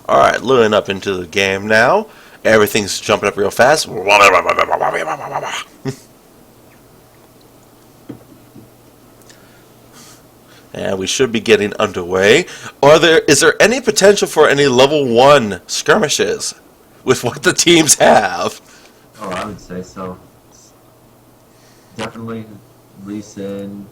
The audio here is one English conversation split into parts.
Alright, loading up into the game now. Everything's jumping up real fast. And we should be getting underway. Is there any potential for any level 1 skirmishes with what the teams have? Oh, I would say so. Definitely Lee Sin,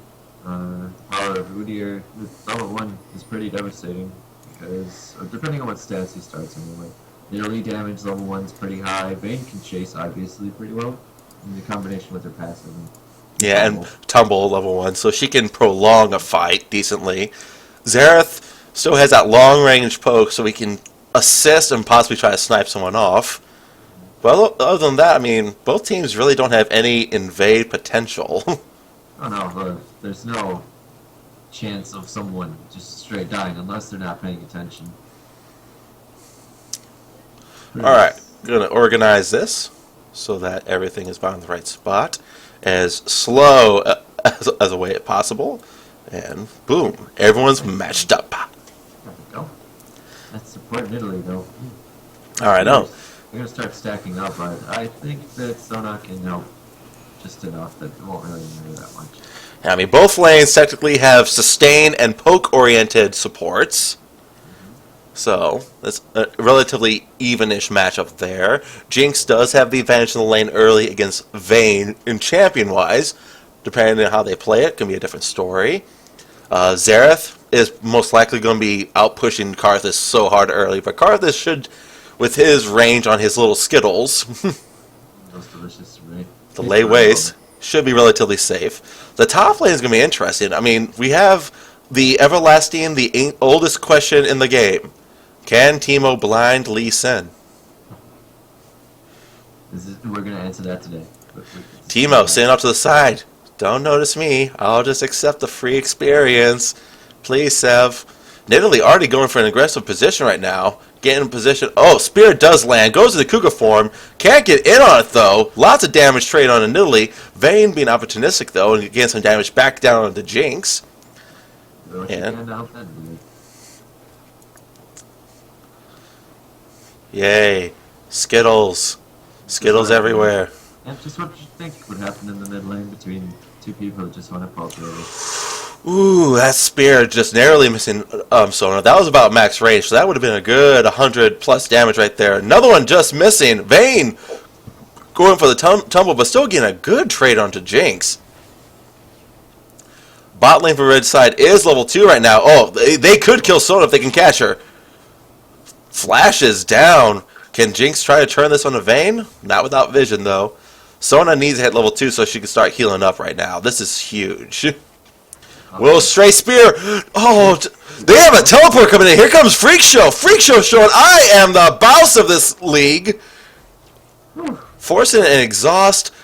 power of Rudier with level 1 is pretty devastating because, depending on what stats he starts anyway. Melee damage level 1 is pretty high. Vayne can chase obviously pretty well in the combination with her passive. Yeah, and Tumble level 1, so she can prolong a fight decently. Xyros still has that long range poke, so he can assist and possibly try to snipe someone off. But other than that, I mean, both teams really don't have any invade potential. Oh no, there's no chance of someone just straight dying unless they're not paying attention. Alright, gonna organize this so that everything is found in the right spot. As slow as a way possible. And boom, everyone's matched up. There we go. That's support in Italy though. Alright, no. We're going to start stacking up, but I think that Sona can help just enough that it won't really matter that much. I mean, both lanes technically have sustain and poke-oriented supports. So, it's a relatively even-ish matchup there. Jinx does have the advantage in the lane early against Vayne in champion-wise. Depending on how they play it, can be a different story. Xerath is most likely going to be out-pushing Karthus so hard early, but Karthus should, with his range on his little Skittles, Those delicious, right? the layways, should be relatively safe. The top lane is going to be interesting. I mean, we have the everlasting, the oldest question in the game. Can Teemo blind Lee Sin? We're going to answer that today. Teemo, stand up to the side. Don't notice me. I'll just accept the free experience. Please, Sev. Nidalee already going for an aggressive position right now. Getting in position. Oh, Spear does land. Goes to the Kuga form. Can't get in on it, though. Lots of damage trade on Nidalee. Vayne being opportunistic, though, and getting some damage back down on the Jinx. And yay. Skittles. Skittles everywhere. And just what you think would happen in the mid lane between two people who just want to pop really. Ooh, that Spear just narrowly missing Sona. That was about max range, so that would have been a good 100 plus damage right there. Another one just missing. Vayne going for the tumble, but still getting a good trade onto Jinx. Bot lane for red side is level 2 right now. Oh, they could kill Sona if they can catch her. Flashes down. Can Jinx try to turn this on to Vayne? Not without vision, though. Sona needs to hit level 2 so she can start healing up right now. This is huge. Will stray spear. Oh, they have a teleport coming in. Here comes Freak Show. Freak Show showing I am the boss of this league. Forcing an exhaust.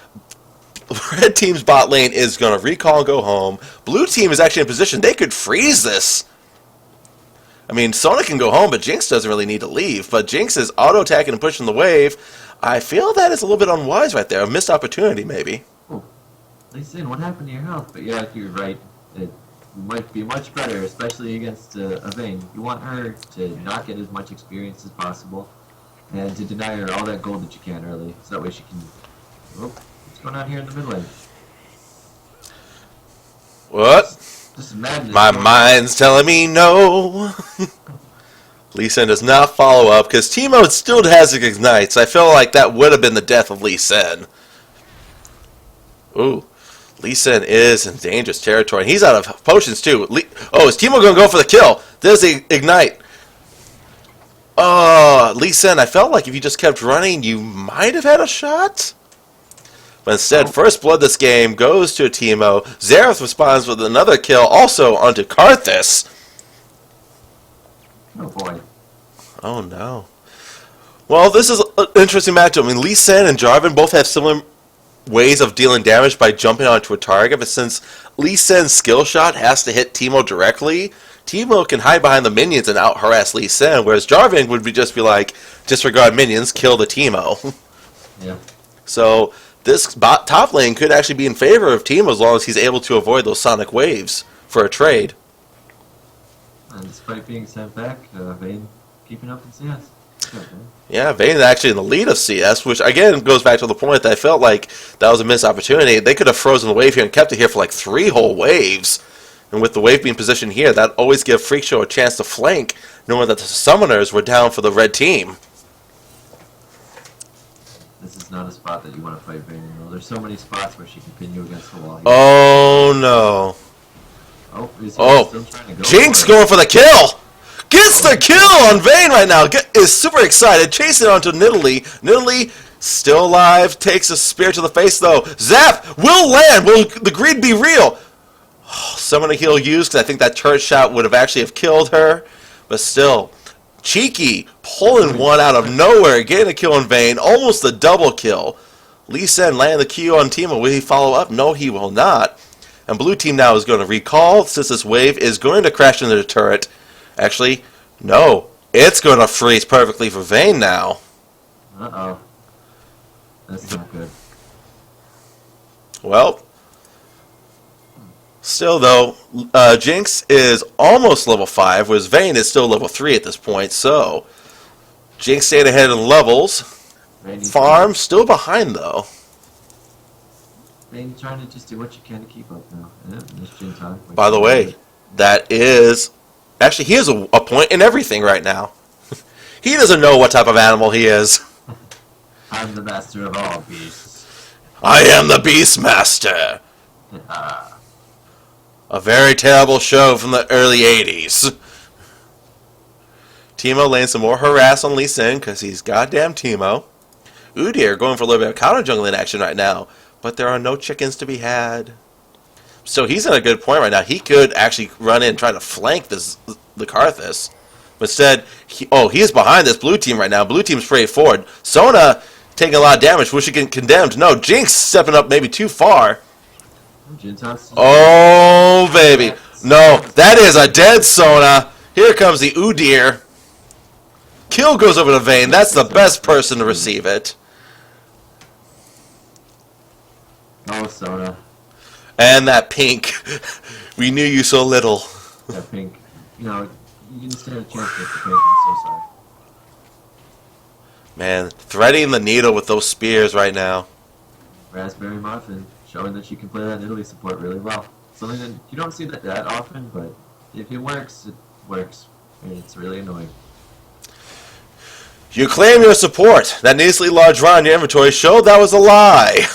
Red team's bot lane is going to recall and go home. Blue team is actually in position. They could freeze this. I mean, Sona can go home, but Jinx doesn't really need to leave. But Jinx is auto-attacking and pushing the wave. I feel that is a little bit unwise right there. A missed opportunity, maybe. Oh, Listen, what happened to your health? But yeah, you're right. It might be much better, especially against a Vayne. You want her to not get as much experience as possible, and to deny her all that gold that you can early, so that way she can... Oh, what's going on here in the mid lane? What? This is madness. My mind's telling me no. Lee Sin does not follow up, because Teemo still has ignites. I feel like that would have been the death of Lee Sin. Ooh. Lee Sin is in dangerous territory. He's out of potions, too. Oh, is Teemo going to go for the kill? There's the ignite. Oh, Lee Sin, I felt like if you just kept running, you might have had a shot. But instead, first blood this game goes to Teemo. Xerath responds with another kill, also onto Karthus. Oh boy. Oh no. Well, this is an interesting matchup. I mean, Lee Sin and Jarvan both have similar ways of dealing damage by jumping onto a target, but since Lee Sin's skill shot has to hit Teemo directly, Teemo can hide behind the minions and out-harass Lee Sin, whereas Jarvan would just be like, disregard minions, kill the Teemo. Yeah. So this top lane could actually be in favor of Teemo as long as he's able to avoid those sonic waves for a trade. And despite being sent back, Vayne keeping up in CS. Okay. Yeah, Vayne actually in the lead of CS, which again goes back to the point that I felt like that was a missed opportunity. They could have frozen the wave here and kept it here for like 3 whole waves. And with the wave being positioned here, that always give Freak Show a chance to flank, knowing that the summoners were down for the red team. This is not a spot that you want to fight Vayne. There's so many spots where she can pin you against the wall. Here. Oh no. Oh, still trying to go Jinx for going for the kill! Gets the kill on Vayne right now. Is super excited. Chasing onto Nidalee. Nidalee still alive. Takes a spear to the face though. Zap will land. Will the greed be real? Oh, summoner heal used because I think that turret shot would have actually have killed her. But still, Cheeky pulling one out of nowhere. Getting a kill on Vayne. Almost a double kill. Lee Sin landing the Q on Timo. Will he follow up? No, he will not. And blue team now is going to recall since this wave is going to crash into the turret. Actually, no. It's going to freeze perfectly for Vayne now. Uh-oh. That's not good. Well, still though, Jinx is almost level 5, whereas Vayne is still level 3 at this point. So, Jinx staying ahead in levels. Farm still behind though. Vayne trying to just do what you can to keep up now. Yeah, this gym time. By the way, that is... Actually, he has a point in everything right now. He doesn't know what type of animal he is. I'm the master of all beasts. I am the Beastmaster. A very terrible show from the early 80s. Timo laying some more harass on Lee Sin because he's goddamn Timo. Udyr going for a little bit of counter jungling action right now, but there are no chickens to be had. So he's in a good point right now. He could actually run in and try to flank the Karthus. But instead, he's behind this blue team right now. Blue team's straight forward. Sona taking a lot of damage. Wish he get condemned. No, Jinx stepping up maybe too far. Oh, baby. No, that is a dead Sona. Here comes the Udyr. Kill goes over to Vayne. That's the best person to receive it. Oh, Sona. And that pink. We knew you so little. That pink. You know, you didn't stand a chance against the pink. I'm so sorry. Man, threading the needle with those spears right now. Raspberry Muffin showing that she can play that Italy support really well. Something that you don't see that often, but if it works, it works. And it's really annoying. You claim your support. That needlessly large round in your inventory showed that was a lie.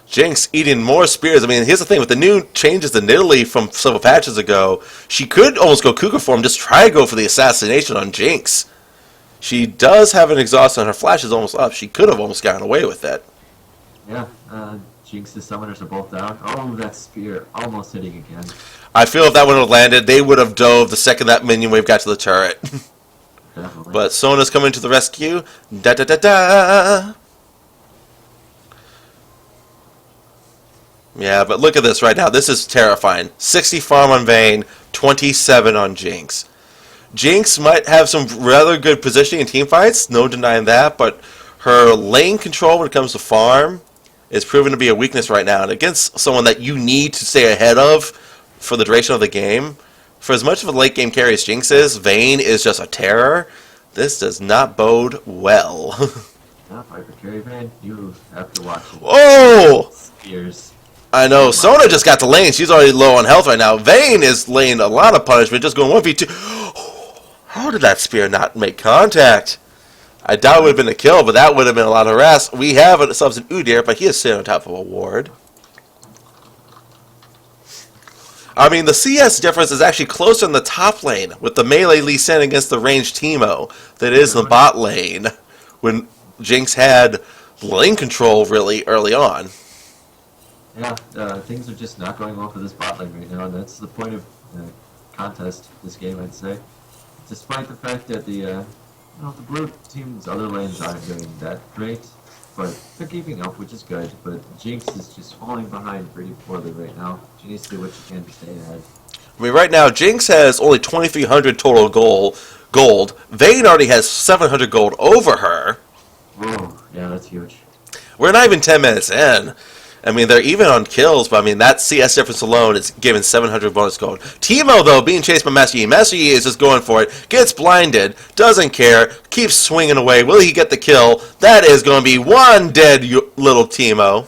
Jinx eating more spears. I mean, here's the thing. With the new changes to Nidalee from several patches ago, she could almost go Kuka form, just try to go for the assassination on Jinx. She does have an exhaust on her flash is almost up. She could have almost gotten away with it. Yeah, Jinx's summoners are both down. Oh, that spear almost hitting again. I feel if that one had landed, they would have dove the second that minion wave got to the turret. Definitely. But Sona's coming to the rescue. Da-da-da-da! Yeah, but look at this right now. This is terrifying. 60 farm on Vayne, 27 on Jinx. Jinx might have some rather good positioning in teamfights, no denying that, but her lane control when it comes to farm is proven to be a weakness right now. And against someone that you need to stay ahead of for the duration of the game, for as much of a late game carry as Jinx is, Vayne is just a terror. This does not bode well. Yeah, Viper carry Vayne, you have to watch it. Oh! Spears. I know. Sona just got the lane. She's already low on health right now. Vayne is laying a lot of punishment, just going 1v2. How did that spear not make contact? I doubt it would have been a kill, but that would have been a lot of harass. We have a substance Udyr, but he is sitting on top of a ward. I mean, the CS difference is actually closer in the top lane with the melee Lee Sin against the ranged Timo than it is in the bot lane when Jinx had lane control really early on. Yeah, things are just not going well for this bot lane right now, and that's the point of contest this game, I'd say. Despite the fact that the blue team's other lanes aren't doing that great, but they're keeping up, which is good. But Jinx is just falling behind pretty poorly right now. She needs to do what she can to stay ahead. I mean, right now Jinx has only 2,300 total gold. Vayne already has 700 gold over her. Whoa, yeah, that's huge. We're not even 10 minutes in. I mean, they're even on kills, but I mean, that CS difference alone is giving 700 bonus gold. Teemo, though, being chased by Master Yi. Master Yi is just going for it, gets blinded, doesn't care, keeps swinging away. Will he get the kill? That is going to be one dead little Teemo.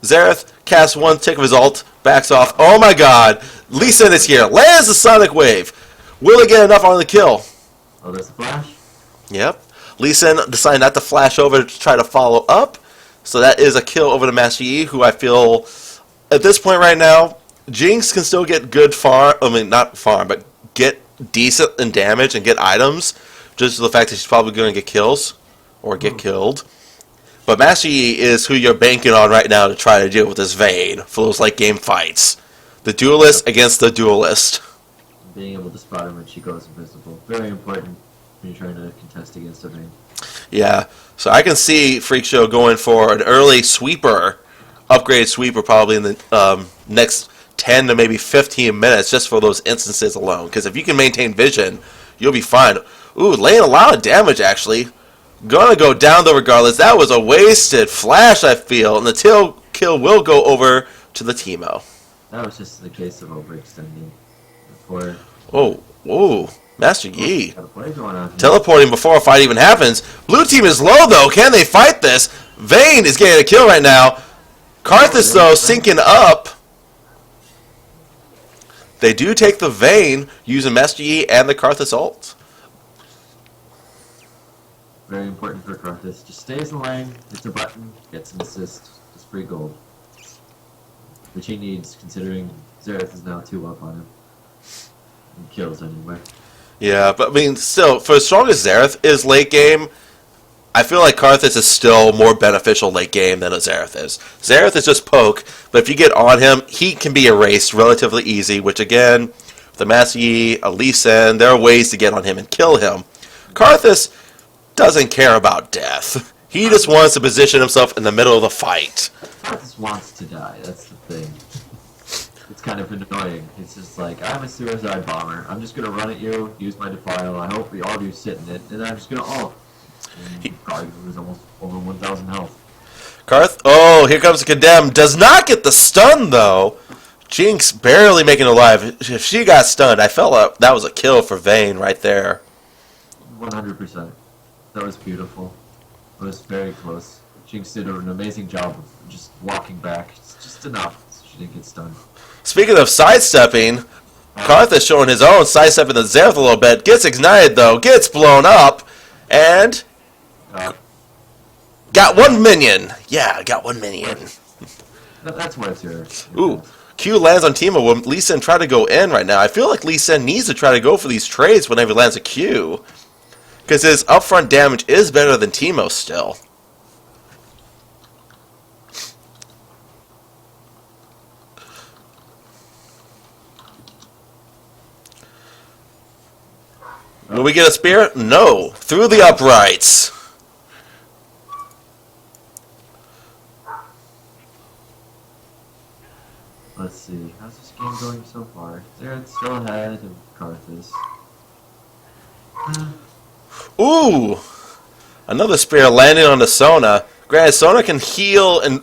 Xerath casts one tick of his ult, backs off. Oh my god! Lee Sin is here, lands the Sonic Wave. Will he get enough on the kill? Oh, there's a flash? Yep. Lee Sin decided not to flash over to try to follow up. So that is a kill over to Master Yi, who I feel, at this point right now, Jinx can still get good farm, I mean, not farm, but get decent in damage and get items, just the fact that she's probably going to get kills, or get killed. But Master Yi is who you're banking on right now to try to deal with this Vayne for those late game fights. The duelist against the duelist. Being able to spot him when she goes invisible. Very important when you're trying to contest against a Vayne. Yeah, so I can see Freak Show going for an early sweeper, upgraded sweeper probably in the next 10 to maybe 15 minutes just for those instances alone. Because if you can maintain vision, you'll be fine. Ooh, laying a lot of damage actually. Gonna go down though regardless. That was a wasted flash, I feel. And the tail kill will go over to the Teemo. That was just the case of overextending. Before. Oh, Master Yi. Got a play going on here. Teleporting before a fight even happens. Blue team is low though. Can they fight this? Vayne is getting a kill right now. Karthus though sinking up. They do take the Vayne using Master Yi and the Karthus ult. Very important for Karthus. Just stays in the lane, hits a button, gets an assist. It's free gold. Which he needs considering Xerath is now 2 up on him. And kills anyway. Yeah, but I mean, still, for as strong as Xerath is late game, I feel like Karthus is still more beneficial late game than a Xerath is. Xerath is just poke, but if you get on him, he can be erased relatively easy, which again, the Master Yi, a Lee Sin, there are ways to get on him and kill him. Karthus doesn't care about death. He just wants to position himself in the middle of the fight. Karthus wants to die, that's the thing. It's kind of annoying. It's just like, I'm a suicide bomber. I'm just gonna run at you, use my defile, I hope all of you sit in it, and then I'm just gonna ult. And Karthus was almost over 1,000 health. Oh, here comes the Condemned. Does not get the stun, though. Jinx barely making it alive. If she got stunned, I felt like that was a kill for Vayne right there. 100%. That was beautiful. It was very close. Jinx did an amazing job of just walking back. It's just enough so she didn't get stunned. Speaking of sidestepping, Karthus showing his own sidestepping the Xerath a little bit. Gets ignited, though. Gets blown up. And got 1 minion. Yeah, got 1 minion. That's why it's here. Ooh. Q lands on Teemo when Lee Sin try to go in right now. I feel like Lee Sin needs to try to go for these trades whenever he lands a Q. Because his upfront damage is better than Teemo still. Will we get a spear? No. Through the uprights. Let's see. How's this game going so far? Xerath's still ahead of Karthus. Ooh! Another spear landing on the Sona. Granted, Sona can heal and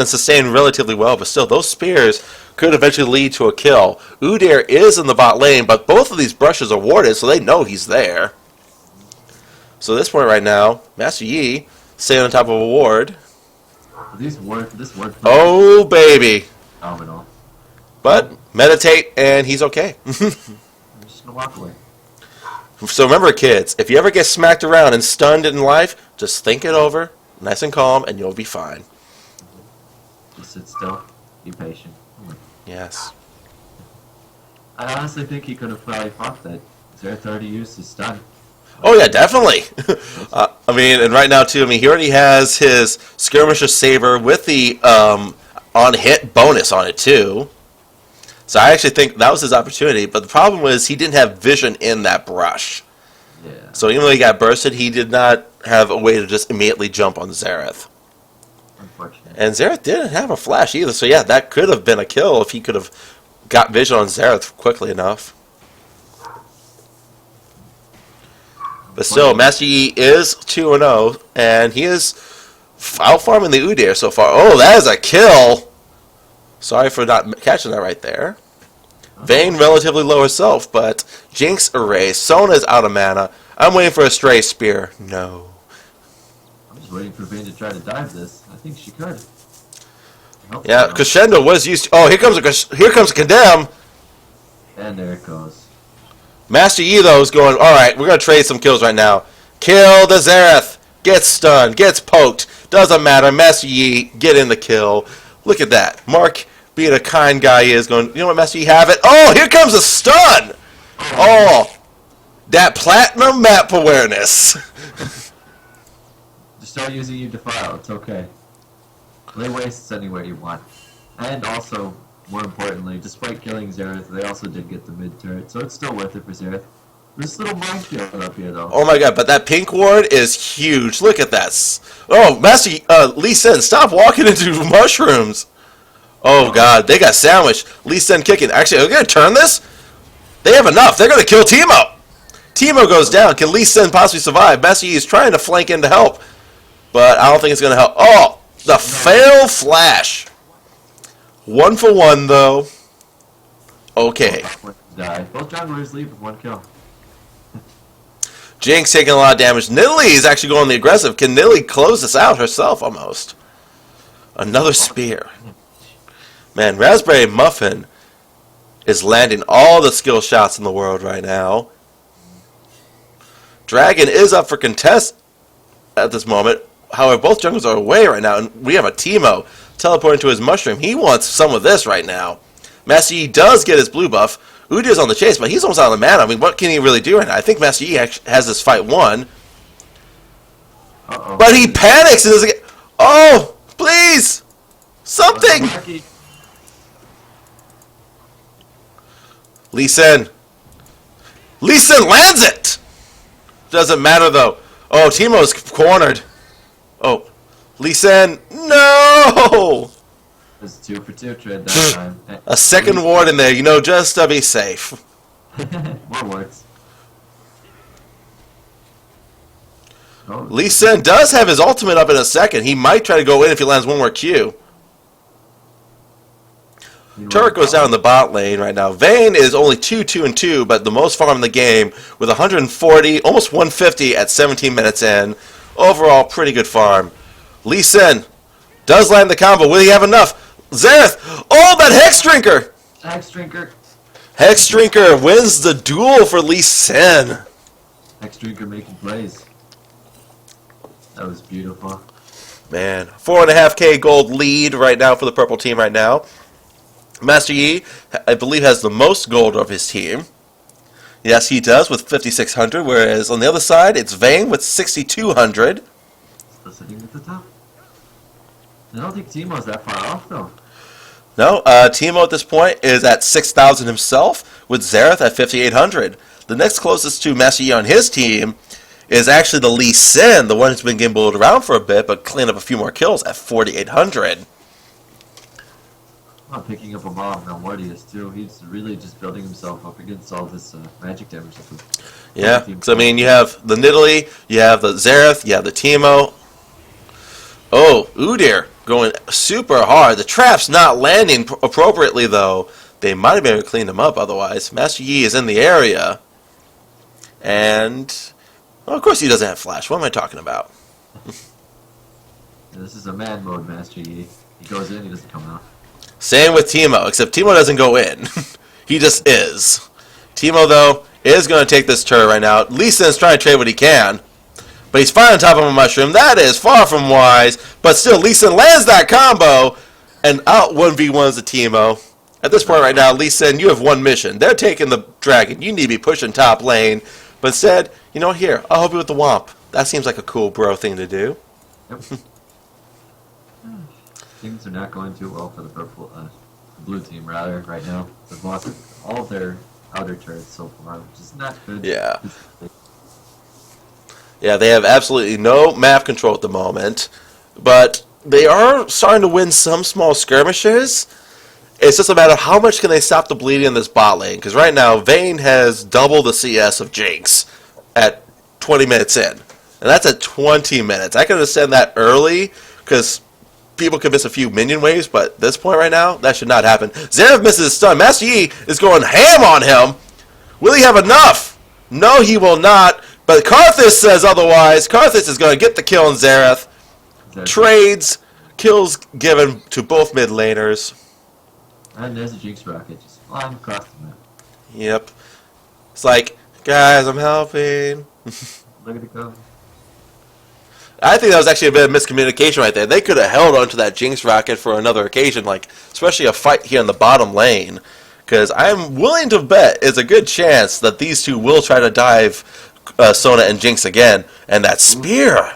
sustain relatively well, but still, those spears could eventually lead to a kill. Udyr is in the bot lane, but both of these brushes are warded, so they know he's there. So at this point right now, Master Yi staying on top of a ward. This ward. Oh, baby. Phenomenal. But meditate, and he's okay. I'm just gonna walk away. So remember, kids, if you ever get smacked around and stunned in life, just think it over, nice and calm, and you'll be fine. Just sit still. Be patient. Yes. I honestly think he could have probably fought that. Xerath already used his stun. Oh, yeah, definitely. I mean, and right now, too, I mean, he already has his Skirmisher Saber with the on-hit bonus on it, too. So I actually think that was his opportunity, but the problem was he didn't have vision in that brush. Yeah. So even though he got bursted, he did not have a way to just immediately jump on Xerath. Unfortunate. And Xerath didn't have a flash either, so yeah, that could have been a kill if he could have got vision on Xerath quickly enough. But still, Master Yi is 2-0, and he is Out farming the Udyr so far. Oh, that is a kill. Sorry for not catching that right there. Vayne relatively low herself, but Jinx erased. Sona's out of mana. I'm waiting for a stray spear. No. I'm just waiting for Vayne to try to dive this. I think she could. Yeah, So. Crescendo was used to... Oh, here comes a Condemn. And there it goes. Master Yi, though, is going, alright, we're going to trade some kills right now. Kill the Xerath. Gets stunned. Gets poked. Doesn't matter. Master Yi, get in the kill. Look at that. Mark, being a kind guy, is going, you know what, Master Yi, have it. Oh, here comes a stun. Oh, that platinum map awareness. Just start using your Defile. It's okay. Lay wastes anywhere you want. And also, more importantly, despite killing Xerath, they also did get the mid turret, so it's still worth it for Xerath. This little minefield up here, though. Oh my god, but that pink ward is huge. Look at that. Oh, Master Lee Sin, stop walking into mushrooms. Oh god, they got sandwiched. Lee Sin kicking. Actually, are they going to turn this? They have enough. They're going to kill Teemo. Teemo goes down. Can Lee Sin possibly survive? Master Yi is trying to flank in to help, but I don't think it's going to help. Oh, the fail flash. 1 for 1, though. Okay. Both junglers leave with 1 kill. Jinx taking a lot of damage. Nidalee is actually going the aggressive. Can Nidalee close this out herself almost? Another spear. Man, Raspberry Muffin is landing all the skill shots in the world right now. Dragon is up for contest at this moment. However, both jungles are away right now, and we have a Teemo teleporting to his mushroom. He wants some of this right now. Master Yi does get his blue buff. Udyr's on the chase, but he's almost out of mana. I mean, what can he really do right now? I think Master Yi has this fight won. Uh-oh. But he panics and doesn't get... Oh, please! Something! Lee Sin. Lee Sin lands it! Doesn't matter, though. Oh, Teemo's cornered. Oh, Lee Sin. No! It was 2 for 2 trade that time. A second ward in there, you know, just to be safe. More wards. Oh, Lee Sin does have his ultimate up in a second. He might try to go in if he lands one more Q. Turret goes down in the bot lane right now. Vayne is only 2-2-2, but the most farm in the game with 140, almost 150 at 17 minutes in. Overall, pretty good farm. Lee Sin does land the combo. Will he have enough? Xerath! Oh, that Hex Drinker! Hex Drinker. Hex Drinker wins the duel for Lee Sin. Hex Drinker making plays. That was beautiful. Man, 4.5k gold lead right now for the purple team right now. Master Yi, I believe, has the most gold of his team. Yes, he does with 5,600, whereas on the other side, it's Vayne with 6,200. Still sitting at the top. I don't think Teemo's that far off, though. No, Teemo at this point is at 6,000 himself, with Xerath at 5,800. The next closest to Master Yi on his team is actually the Lee Sin, the one who's been gimbaled around for a bit, but cleaned up a few more kills at 4,800. Not picking up a bomb now, Mortius, too. He's really just building himself up against all this magic damage. Yeah, because I mean, you have the Nidalee, you have the Xerath, you have the Teemo. Oh, Udyr going super hard. The trap's not landing appropriately, though. They might have been able to clean them up otherwise. Master Yi is in the area. And, well, of course he doesn't have flash. What am I talking about? This is a man mode, Master Yi. He goes in, he doesn't come out. Same with Teemo, except Teemo doesn't go in. He just is. Teemo, though, is going to take this turret right now. Lee Sin's trying to trade what he can. But he's fine on top of a mushroom. That is far from wise. But still, Lee Sin lands that combo. And out 1v1s the Teemo. At this point right now, Lee Sin, you have one mission. They're taking the dragon. You need to be pushing top lane. But instead, you know, here, I'll help you with the Womp. That seems like a cool bro thing to do. Yep. Things are not going too well for the blue team, rather, right now. They've lost all of their outer turrets so far, which is not good. Yeah. Yeah, they have absolutely no map control at the moment. But they are starting to win some small skirmishes. It's just a matter of how much can they stop the bleeding in this bot lane. Because right now, Vayne has double the CS of Jinx at 20 minutes in. And that's at 20 minutes. I can understand that early. because people could miss a few minion waves, but at this point right now, that should not happen. Xerath misses his stun. Master Yi is going ham on him. Will he have enough? No, he will not. But Karthus says otherwise. Karthus is going to get the kill on Xerath. Trades, kills given to both mid laners. And there's a Jinx rocket just flying across the map. Yep. It's like, guys, I'm helping. Look at it go. I think that was actually a bit of miscommunication right there. They could have held onto that Jinx rocket for another occasion, like especially a fight here in the bottom lane. Because I'm willing to bet it's a good chance that these two will try to dive Sona and Jinx again. And that spear!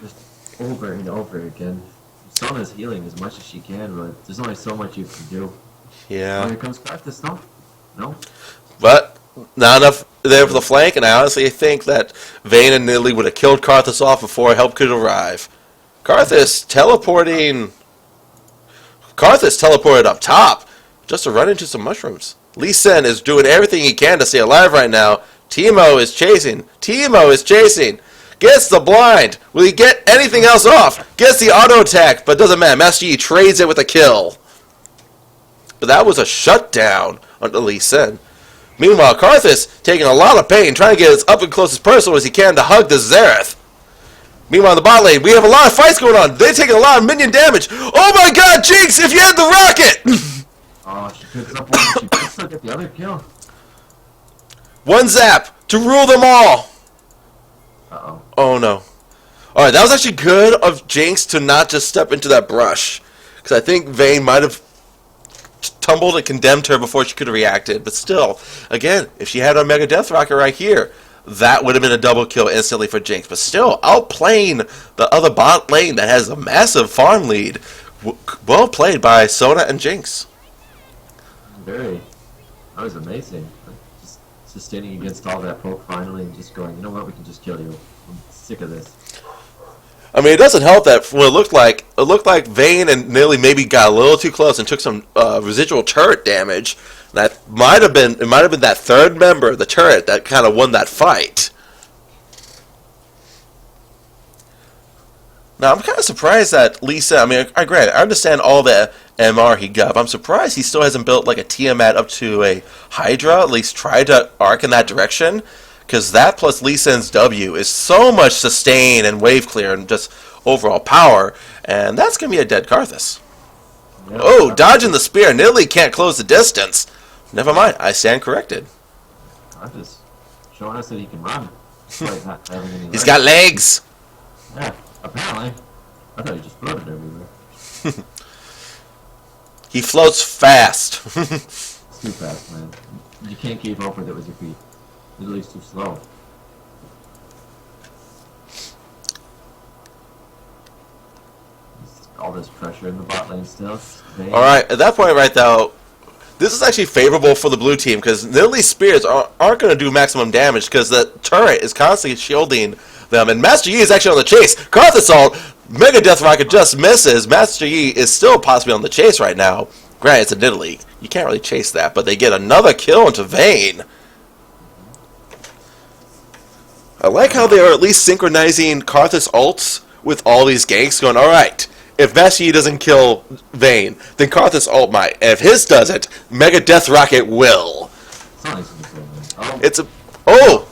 Just over and over again. Sona's healing as much as she can, but there's only so much you can do. Yeah. Oh, here comes Karthus, no? No? But not enough there for the flank, and I honestly think that Vayne and Nidalee would have killed Karthus off before help could arrive. Karthus teleported up top just to run into some mushrooms. Lee Sin is doing everything he can to stay alive right now. Teemo is chasing. Gets the blind. Will he get anything else off? Gets the auto attack, but doesn't matter. Master Yi trades it with a kill. But that was a shutdown on Lee Sin. Meanwhile, Karthus taking a lot of pain, trying to get as up and close as personal as he can to hug the Xerath. Meanwhile, in the bot lane, we have a lot of fights going on. They're taking a lot of minion damage. Oh my god, Jinx, if you had the rocket! Oh, she picks up one. She picks up the other kill. One zap to rule them all. Uh-oh. Oh no. Alright, that was actually good of Jinx to not just step into that brush. Because I think Vayne might have tumbled and condemned her before she could have reacted. But still, again, if she had a Mega Death Rocket right here, that would have been a double kill instantly for Jinx. But still, outplaying the other bot lane that has a massive farm lead. Well played by Sona and Jinx. Very. That was amazing. Just sustaining against all that poke finally and just going, you know what, we can just kill you. I'm sick of this. I mean, it doesn't help that what it looked like Vayne and Nidalee maybe got a little too close and took some residual turret damage. That might have been that third member of the turret that kind of won that fight. Now, I'm kind of surprised that Lisa, I mean, I understand all the MR he got, but I'm surprised he still hasn't built like a Tiamat up to a Hydra, at least tried to arc in that direction, because that plus Lee Sin's W is so much sustain and wave clear and just overall power, and that's going to be a dead Karthus. Yep. Oh, dodging the spear. Nidalee can't close the distance. Never mind, I stand corrected. Karthus showing us that he can run. Despite not having any He's got legs! Yeah. Apparently. I thought he just floated everywhere. He floats fast. It's too fast, man. You can't keep up with it with your feet. Nidalee's too slow. All this pressure in the bot lane still. Alright, at that point right now, this is actually favorable for the blue team because Nidalee's spears aren't going to do maximum damage because the turret is constantly shielding them, and Master Yi is actually on the chase. Karthus ult, Mega Death Rocket just misses. Master Yi is still possibly on the chase right now. Granted, it's a Nidalee. You can't really chase that, but they get another kill into Vayne. I like how they are at least synchronizing Karthus ults with all these ganks, going, alright, if Master Yi doesn't kill Vayne, then Karthus ult might. And if his doesn't, Mega Death Rocket will. It's a... Oh!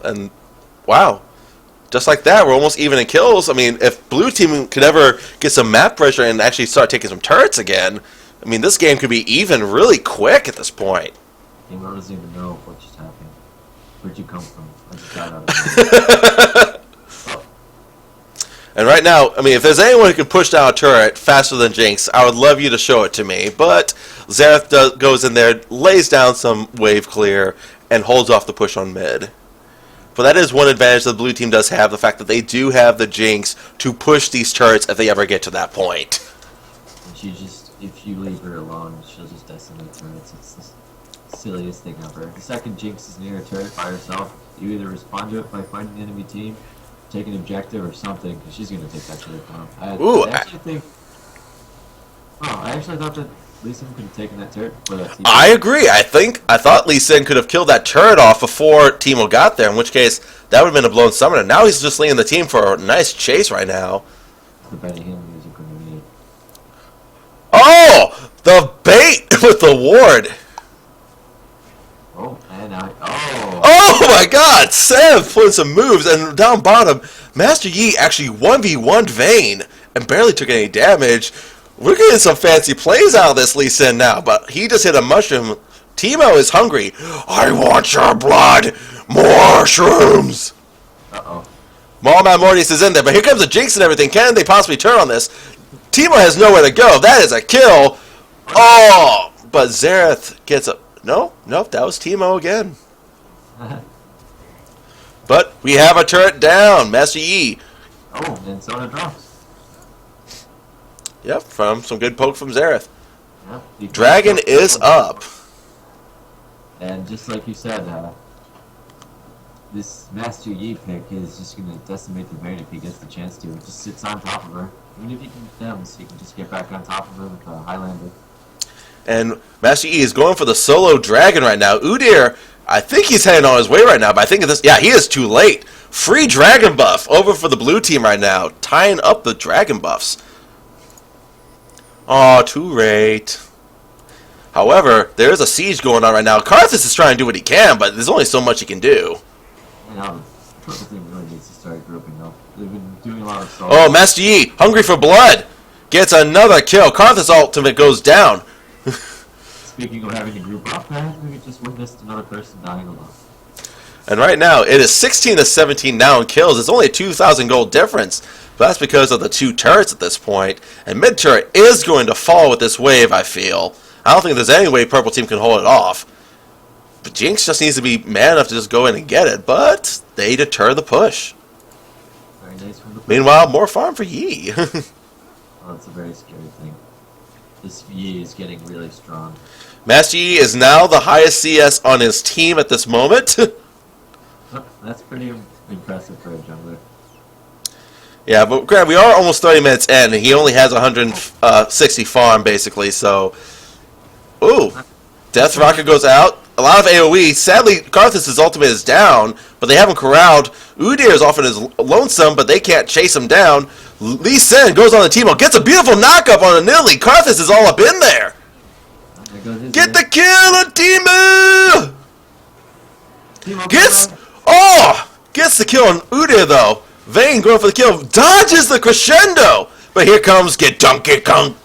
And... Wow. Just like that, we're almost even in kills. I mean, if blue team could ever get some map pressure and actually start taking some turrets again, I mean, this game could be even really quick at this point. Teemo doesn't even know what just happened. Where'd you come from? I just got out of oh. And right now, I mean, if there's anyone who can push down a turret faster than Jinx, I would love you to show it to me. But Xerath goes in there, lays down some wave clear, and holds off the push on mid. But that is one advantage that the blue team does have, the fact that they do have the Jinx to push these turrets if they ever get to that point. And she just, if you leave her alone, she'll just decimate turrets. It's the silliest thing ever. The second Jinx is near a turret by herself, you either respond to it by finding the enemy team, take an objective or something, because she's going to take that turret down. I actually thought that Lee Sin could have taken that turret before that Teemo. I agree. I thought Lee Sin could have killed that turret off before Teemo got there, in which case that would have been a blown summoner. Now he's just leading the team for a nice chase right now. the Benny Hill music when you need it. Oh! The bait with the ward! Oh, and oh! Oh my god! Sam put some moves, and down bottom, Master Yi actually 1v1'd Vayne and barely took any damage. We're getting some fancy plays out of this Lee Sin now, but he just hit a mushroom. Teemo is hungry. I want your blood! More shrooms! Uh-oh. Mallman Mortis is in there, but here comes the Jinx and everything. Can they possibly turn on this? Teemo has nowhere to go. That is a kill. Oh! But Xerath gets a... No, that was Teemo again. But we have a turret down. Master Yi. Oh, and Sona drops. Yep, from some good poke from Xerath. Yep, Dragon is up. And just like you said, this Master Yi pick is just going to decimate the Vayne if he gets the chance to. It just sits on top of her. Even if he can condemns, he can just get back on top of her with a Highlander. And Master Yi is going for the solo dragon right now. Udyr, I think he's heading on his way right now, but I think this... Yeah, he is too late. Free dragon buff over for the blue team right now, tying up the dragon buffs. Oh, too late. However, there is a siege going on right now. Karthus is trying to do what he can, but there's only so much he can do. The purple team really needs to start grouping up. They've been doing a lot of solo. Oh, Master Yi, hungry for blood, gets another kill. Karthus' ultimate goes down. Speaking of having to group up, we just witnessed another person dying alone. And right now, it is 16 to 17 now in kills. It's only a 2,000 gold difference. But that's because of the two turrets at this point. And mid turret is going to fall with this wave, I feel. I don't think there's any way purple team can hold it off. But Jinx just needs to be man enough to just go in and get it. But they deter the push. Very nice from the Meanwhile, more farm for Yi. Oh, that's a very scary thing. This Yi is getting really strong. Master Yi is now the highest CS on his team at this moment. Oh, that's pretty impressive for a jungler. Yeah, but Grant, we are almost 30 minutes in, and he only has 160 farm, basically, so... Ooh. Death Rocket goes out. A lot of AoE. Sadly, Karthus' ultimate is down, but they have him corralled. Udyr is often as lonesome, but they can't chase him down. Lee Sin goes on the Teemo, gets a beautiful knockup on a Nilly. Karthus is all up in there. Get the kill on Teemo! Gets the kill on Udyr, though. Vayne going for the kill. Dodges the crescendo! But here comes Get Donkey Kong.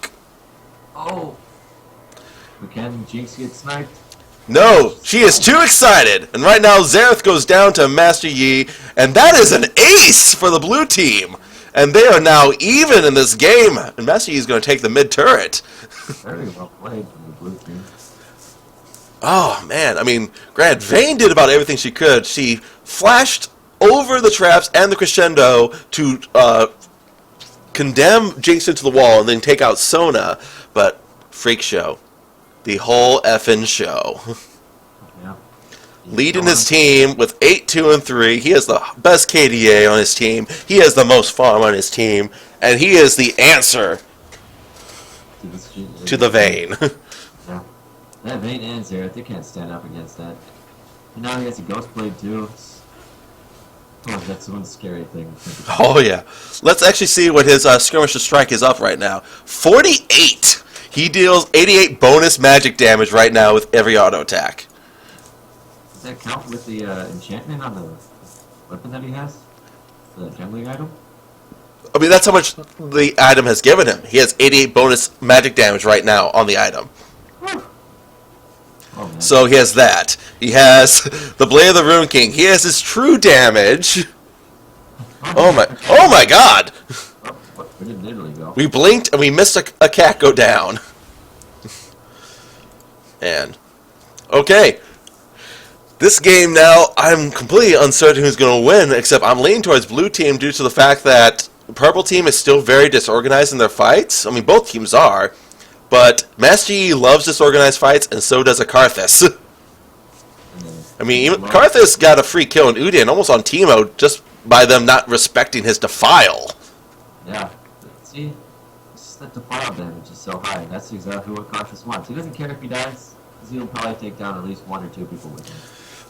Oh. But can Jinx get sniped? No, she is too excited. And right now, Xerath goes down to Master Yi. And that is an ace for the blue team. And they are now even in this game. And Master Yi is going to take the mid turret. Very well played from the blue team. Oh, man. I mean, Grant, Vayne did about everything she could. She flashed over the traps and the crescendo to condemn Jinx into the wall and then take out Sona. But, freak show. The whole effing show. Yeah. Leading his team with 8-2-3. He has the best KDA on his team. He has the most farm on his team. And he is the answer to the Vayne. Yeah. That Vayne and Xerath, they can't stand up against that. And now he has a Ghost Blade too. Oh, that's one scary thing. Oh, yeah. Let's actually see what his Skirmisher Strike is up right now. 48! He deals 88 bonus magic damage right now with every auto attack. Does that count with the enchantment on the weapon that he has? The gambling item? I mean, that's how much the item has given him. He has 88 bonus magic damage right now on the item. Oh, man. So he has that. He has the Blade of the Rune King. He has his true damage. Oh my god! Oh, where did Italy go? We blinked and we missed a cat go down. And, okay. This game now, I'm completely uncertain who's going to win, except I'm leaning towards blue team due to the fact that purple team is still very disorganized in their fights. I mean, both teams are. But Master Yi loves disorganized fights, and so does a Karthus. I mean, even Karthus got a free kill in Udin, almost on Teemo, just by them not respecting his Defile. Yeah. See? It's just that Defile damage is so high. That's exactly what Karthus wants. He doesn't care if he dies, because he'll probably take down at least 1 or 2 people with him.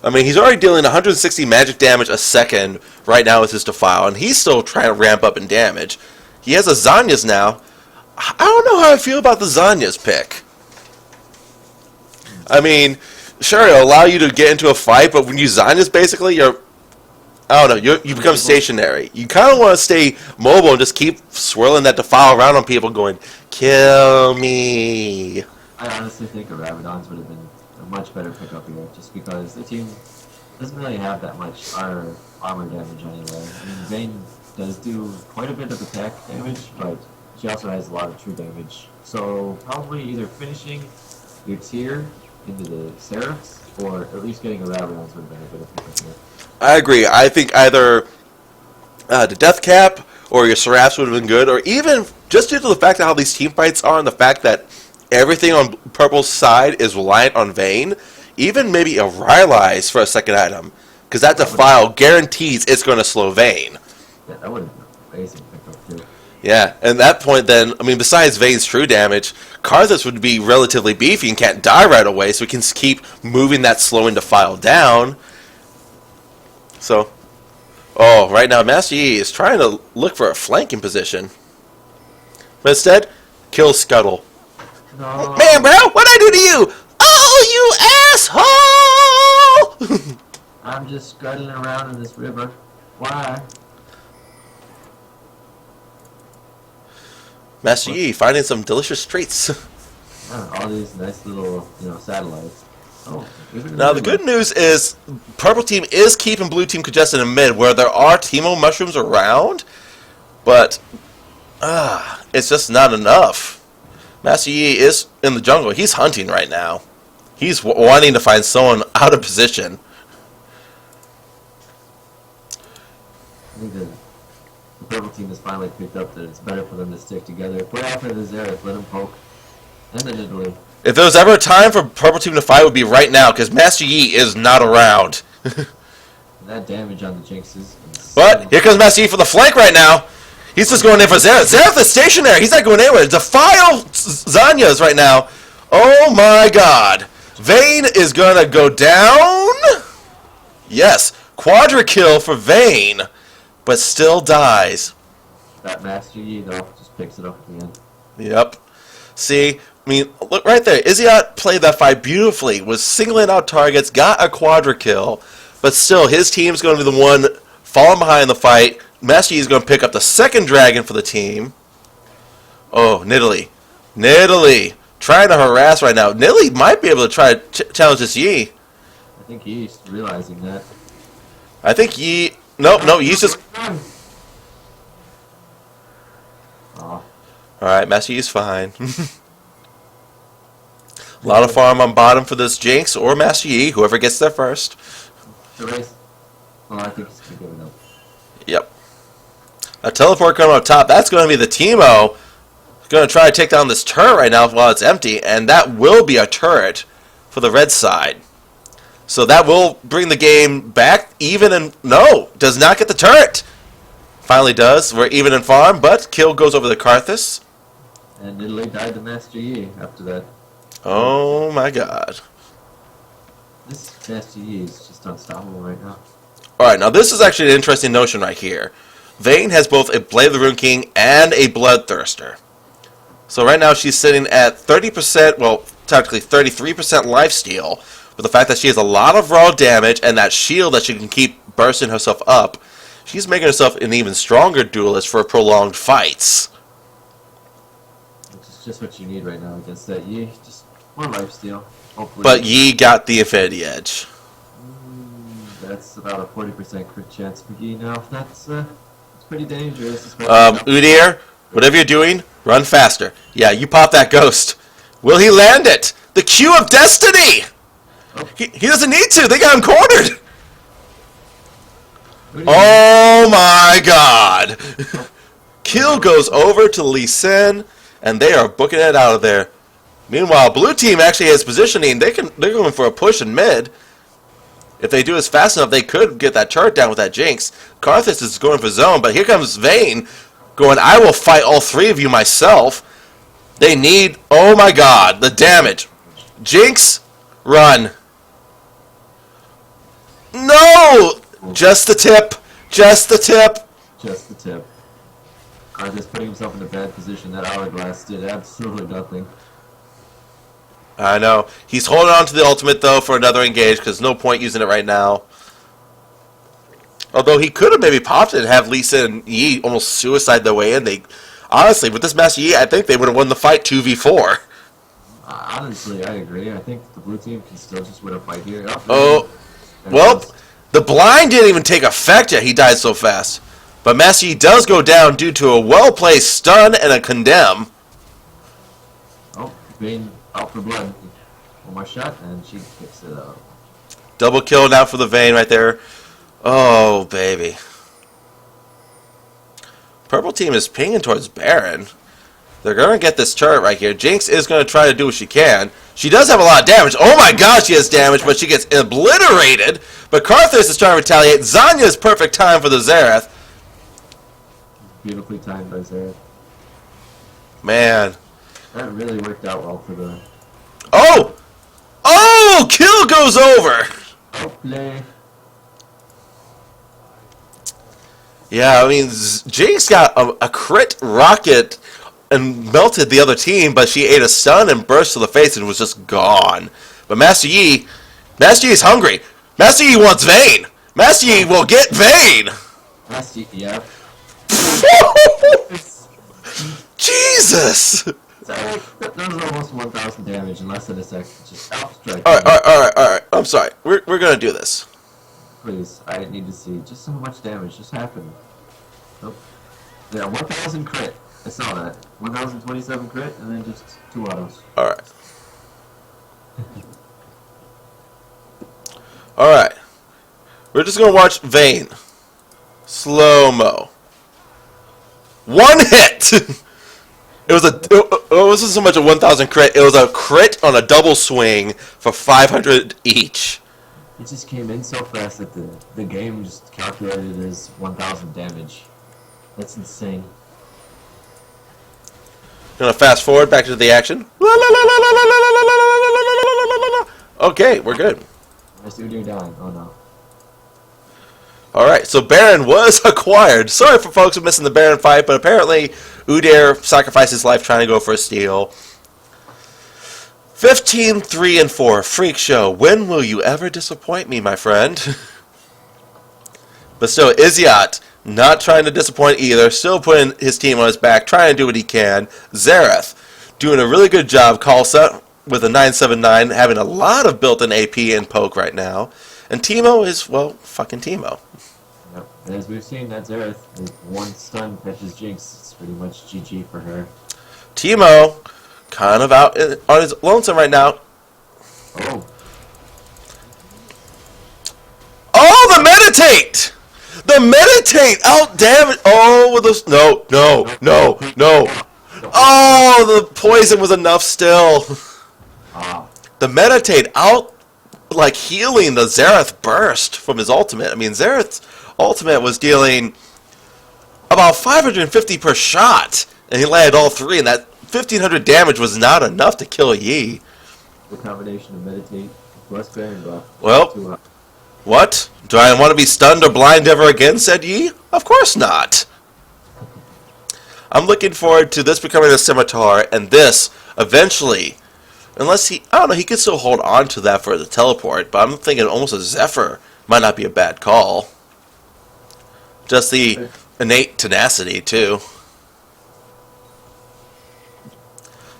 I mean, he's already dealing 160 magic damage a second right now with his Defile, and he's still trying to ramp up in damage. He has a Zanya's now. I don't know how I feel about the Zanya's pick. I mean, sure, it'll allow you to get into a fight, but when you Zanya's, basically, you're... I don't know, you become stationary. You kind of want to stay mobile and just keep swirling that Defile around on people going, kill me. I honestly think a Rabadon's would have been a much better pickup here, just because the team doesn't really have that much armor damage anyway. I mean, Vayne does do quite a bit of attack damage, but she also has a lot of true damage. So probably either finishing your tier into the Xyros, or at least getting a Rabadon's would have been a better pickup here. I agree. I think either the Death Cap or your Seraphs would have been good, or even just due to the fact of how these team fights are and the fact that everything on Purple's side is reliant on Vayne, even maybe a Rylai's for a second item, because that Defile guarantees it's going to slow Vayne. Yeah, that would have been an amazing pickup too. Yeah, and at that point then, I mean, besides Vayne's true damage, Karthus would be relatively beefy and can't die right away, so he can keep moving that slowing Defile down. So, oh, right now Master Yi is trying to look for a flanking position. But instead, kill Scuttle. No. Man, bro, what'd I do to you? Oh, you asshole! I'm just scuttling around in this river. Why? Master Yi finding some delicious treats. All these nice little, satellites. Oh, Now, the good news is Purple Team is keeping Blue Team congested in mid, where there are Teemo mushrooms around, but it's just not enough. Master Yi is in the jungle. He's hunting right now. He's wanting to find someone out of position. I think the Purple Team has finally picked up that it's better for them to stick together. Put out for the Xyros, let him poke. And then Italy. If there was ever a time for Purple Team to fight, it would be right now, because Master Yi is not around. That damage on the Jinxes. But here comes Master Yi for the flank right now. He's just going in for Xerath. Xerath is stationary. He's not going anywhere. Defile Zanya's right now. Oh my god. Vayne is going to go down. Yes. Quadra kill for Vayne. But still dies. That Master Yi, though, just picks it up at the end. Yep. See, I mean, look right there. Iziot played that fight beautifully. Was singling out targets. Got a Quadra kill. But still, his team's going to be the one falling behind the fight. Master Yi is going to pick up the second dragon for the team. Oh, Nidalee. Nidalee. Trying to harass right now. Nidalee might be able to try to challenge this Yi. I think he's realizing that. I think Yi... No, Yi's just... Oh. Alright, Master Yi's fine. A lot of farm on bottom for this Jinx or Master Yi, whoever gets there first. The race. Well, I think he's going to give it up. Yep. A teleport coming up top. That's going to be the Teemo. Going to try to take down this turret right now while it's empty, and that will be a turret for the red side. So that will bring the game back even and no, does not get the turret. Finally does. We're even in farm, but kill goes over the Karthus. And Italy died to Master Yi after that. Oh my god. This Master Yi is just unstoppable right now. Alright, now this is actually an interesting notion right here. Vayne has both a Blade of the Rune King and a Bloodthirster. So right now she's sitting at 30%, well, technically 33% lifesteal, but the fact that she has a lot of raw damage and that shield that she can keep bursting herself up, she's making herself an even stronger duelist for prolonged fights. Which is just what you need right now against that Yi. Just more lifesteal, hopefully. But Yi got the Infinity Edge. That's about a 40% crit chance for Yi now. That's pretty dangerous. Udyr, whatever you're doing, run faster. Yeah, you pop that ghost. Will he land it? The Q of Destiny! Oh. He doesn't need to. They got him cornered. Oh my god. Kill goes over to Lee Sin, and they are booking it out of there. Meanwhile, blue team actually has positioning. They're going for a push in mid. If they do this fast enough, they could get that turret down with that Jinx. Karthus is going for zone, but here comes Vayne going, I will fight all three of you myself. They need, oh my god, the damage. Jinx, run. No! Just the tip. Just the tip. Just the tip. Just putting himself in a bad position. That hourglass did absolutely nothing. I know. He's holding on to the ultimate, though, for another engage, because no point using it right now. Although he could have maybe popped it and have Lisa and Yi almost suicide their way in. Honestly, with this Master Yi, I think they would have won the fight 2v4. Honestly, I agree. I think the blue team can still just win a fight here. Oh, well, the blind didn't even take effect yet. He died so fast. But Master Yi does go down due to a well-placed stun and a condemn. Oh, Vayne out for blood. One more shot, and she picks it up. Double kill now for the Vayne right there. Oh, baby. Purple team is pinging towards Baron. They're going to get this turret right here. Jinx is going to try to do what she can. She does have a lot of damage. Oh my god, she has damage, but she gets obliterated. But Karthus is trying to retaliate. Zanya's perfect time for the Xerath. Beautifully timed by Xerath. Man. That really worked out well for the... Oh! Oh! Kill goes over! Oh, play. Yeah, I mean, Jinx got a crit rocket and melted the other team, but she ate a stun and burst to the face and was just gone. But Master Yi is hungry. Master Yi wants Vayne. Master Yi will get Vayne. Master Yi, yeah. Jesus! That was almost 1,000 damage in less than a second. Just outstrike. Alright. I'm sorry. We're gonna do this. Please, I need to see just how much damage just happened. Oh. Yeah, 1,000 crit. I saw that. 1,027 crit, and then just 2 autos. Alright. Alright. We're just gonna watch Vayne. Slow-mo. One hit! It wasn't so much a 1,000 crit, it was a crit on a double swing for 500 each. It just came in so fast that the game just calculated it as 1,000 damage. That's insane. Gonna fast forward back to the action. Okay, we're good. Where's Udyr dying? Oh no. Alright, so Baron was acquired. Sorry for folks who missing the Baron fight, but apparently Udyr sacrificed his life trying to go for a steal. 15-3-4, freak show. When will you ever disappoint me, my friend? But still, Iziot not trying to disappoint either. Still putting his team on his back, trying to do what he can. Xerath doing a really good job. Kalsa with a 979, having a lot of built-in AP and poke right now. And Teemo is, well, fucking Teemo. Yep. And as we've seen, that Xerath, if one stun catches Jinx, it's pretty much GG for her. Teemo kind of out on his lonesome right now. Oh. Oh, the meditate! The meditate out damage. Oh, with those. No. Oh, the poison was enough still. The meditate out, like healing the Xerath burst from his ultimate. I mean, Xerath's ultimate was dealing about 550 per shot, and he landed all 3, and that 1,500 damage was not enough to kill Yi. The combination of meditate plus Baron buff. Well, what? Do I want to be stunned or blind ever again, said Yi? Of course not. I'm looking forward to this becoming a scimitar, and this, eventually, unless he, I don't know, he could still hold on to that for the teleport, but I'm thinking almost a Zephyr might not be a bad call. Just the innate tenacity, too.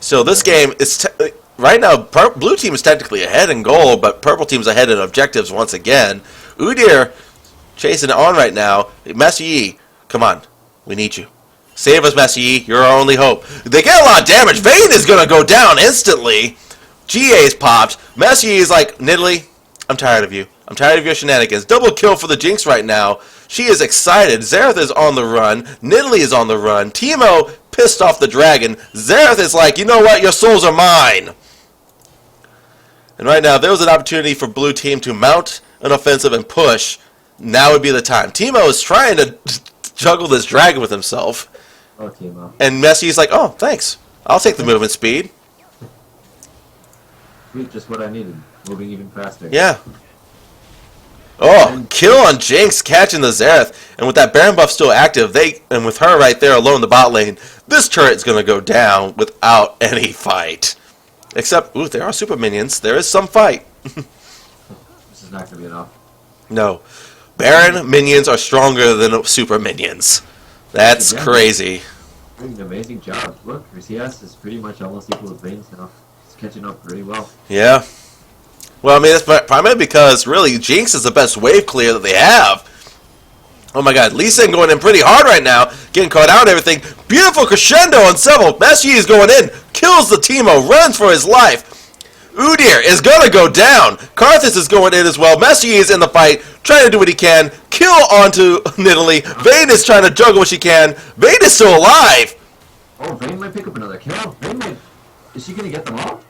So this game is right now. Blue team is technically ahead in goal, but purple team's ahead in objectives once again. Udyr chasing it on right now. Master Yi, come on, we need you. Save us, Master Yi. You're our only hope. They get a lot of damage. Vayne is gonna go down instantly. GA's popped. Master Yi is like, Nidalee, I'm tired of you. I'm tired of your shenanigans. Double kill for the Jinx right now. She is excited. Xerath is on the run. Nidalee is on the run. Teemo pissed off the dragon. Xerath is like, you know what? Your souls are mine. And right now, there was an opportunity for blue team to mount an offensive and push. Now would be the time. Teemo is trying to juggle this dragon with himself. Oh, Teemo. And Messi's like, oh, thanks. I'll take the movement speed. Sweet, just what I needed. Moving even faster. Yeah. Oh, kill on Jinx catching the Xerath. And with that Baron buff still active, and with her right there alone in the bot lane, this turret's going to go down without any fight. Except, ooh, there are super minions. There is some fight. This is not going to be enough. No. Baron minions are stronger than super minions. That's crazy. Doing an amazing job. Look, her CS is pretty much almost equal to Vayne's now. It's catching up pretty well. Yeah. Well, I mean, that's primarily because, really, Jinx is the best wave clear that they have. Oh my god, Lee Sin going in pretty hard right now, getting caught out and everything. Beautiful crescendo on several. Master Yi is going in, kills the Teemo, runs for his life. Udyr is going to go down. Karthus is going in as well. Master Yi is in the fight, trying to do what he can. Kill onto Nidalee. Vayne is trying to juggle what she can. Vayne is still alive. Oh, Vayne might pick up another kill. Vayne might... Is she going to get them all?